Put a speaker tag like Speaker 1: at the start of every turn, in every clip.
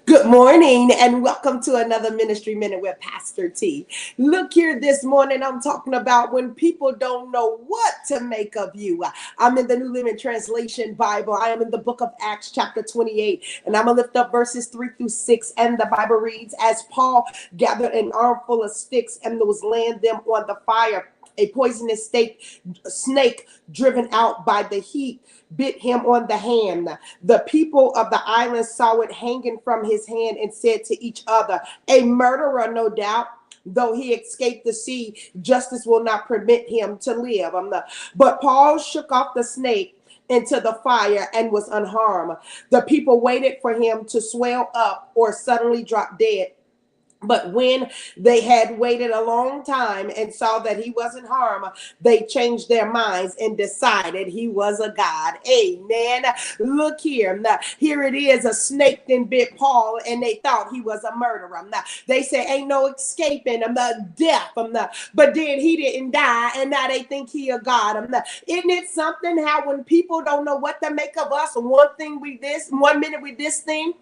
Speaker 1: Good morning and welcome to another Ministry Minute with Pastor T. Look here this morning, I'm talking about when people don't know what to make of you. I'm in the New Living Translation Bible. I am in the book of Acts chapter 28 and I'm going to lift up verses 3 through 6, and the Bible reads, as Paul gathered an armful of sticks and was laying them on the fire, a poisonous snake driven out by the heat bit him on the hand. The people of the island saw it hanging from his hand and said to each other, a murderer, no doubt. Though he escaped the sea, justice will not permit him to live. But Paul shook off the snake into the fire and was unharmed. The people waited for him to swell up or suddenly drop dead. But when they had waited a long time and saw that he wasn't harmed, they changed their minds and decided he was a god. Amen. Look here. Now, here it is. A snake then bit Paul and they thought he was a murderer. Now, they say ain't no escaping the death. But then he didn't die and now they think he a god. Isn't it something how when people don't know what to make of us, one minute with this thing,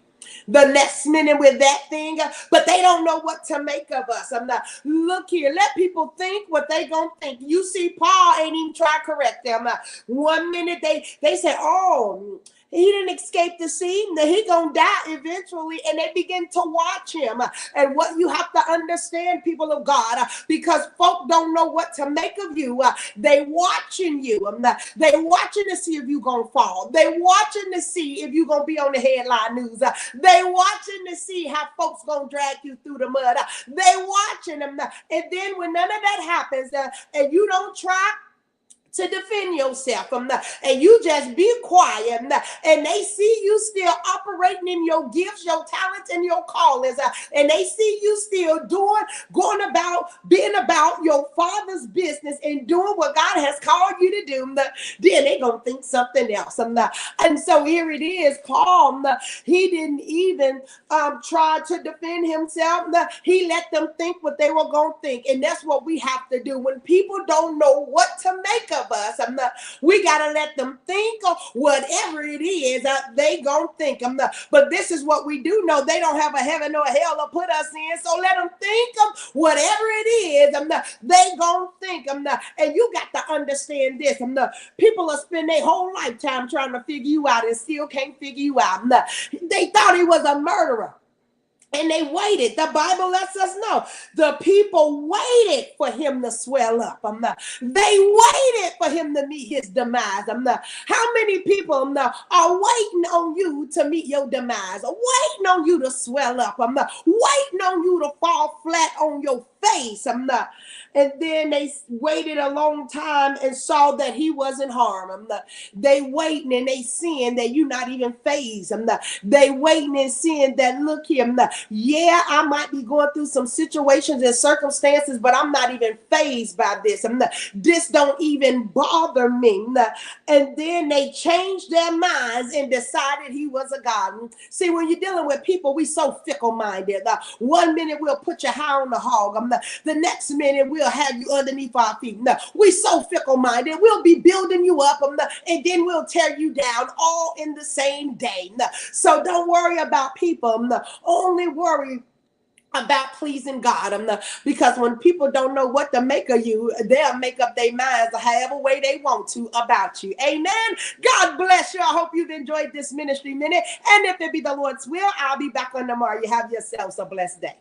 Speaker 1: the next minute with that thing, but they don't know what to make of us. Look here, let people think what they gonna think. You see, Paul ain't even try to correct them. One minute they say, oh, he didn't escape the sea, that he gonna die eventually, and they begin to watch him. And what you have to understand, people of God, because folk don't know what to make of you, they watching you. They watching to see if you gonna fall. They watching to see if you gonna be on the headline news. They watching to see how folks gonna drag you through the mud. They watching them, and then when none of that happens, and you don't try to defend yourself, and you just be quiet, and they see you still operating in your gifts, your talents, and your callings, and they see you still being about your father's business and doing what God has called you to do, then they gonna think something else. And so here it is, Paul, he didn't even try to defend himself. He let them think what they were gonna think, and that's what we have to do when people don't know what to make of us. We gotta let them think of whatever it is they gonna think. But this is what we do know: they don't have a heaven or a hell to put us in. So let them think of whatever it is they gonna think. And you got to understand this: people will spend their whole lifetime trying to figure you out and still can't figure you out. They thought he was a murderer. And they waited. The Bible lets us know the people waited for him to swell up. They waited for him to meet his demise. How many people are waiting on you to meet your demise? Waiting on you to swell up. Waiting on you to fall flat on your face. And then they waited a long time and saw that he wasn't harmed. They waiting and they seeing that you're not even phased. They waiting and seeing that, look here, yeah, I might be going through some situations and circumstances, but I'm not even phased by this. This don't even bother me. And then they changed their minds and decided he was a god. See, when you're dealing with people, we so fickle-minded. One minute we'll put you high on the hog. The next minute we'll have you underneath our feet. We so fickle-minded. We'll be building you up and then we'll tear you down all in the same day. So don't worry about people. Only worry about pleasing God, because when people don't know what to make of you, they'll make up their minds however way they want to about you. Amen. God bless you. I hope you've enjoyed this ministry minute, and if it be the Lord's will, I'll be back on tomorrow. You have yourselves a blessed day.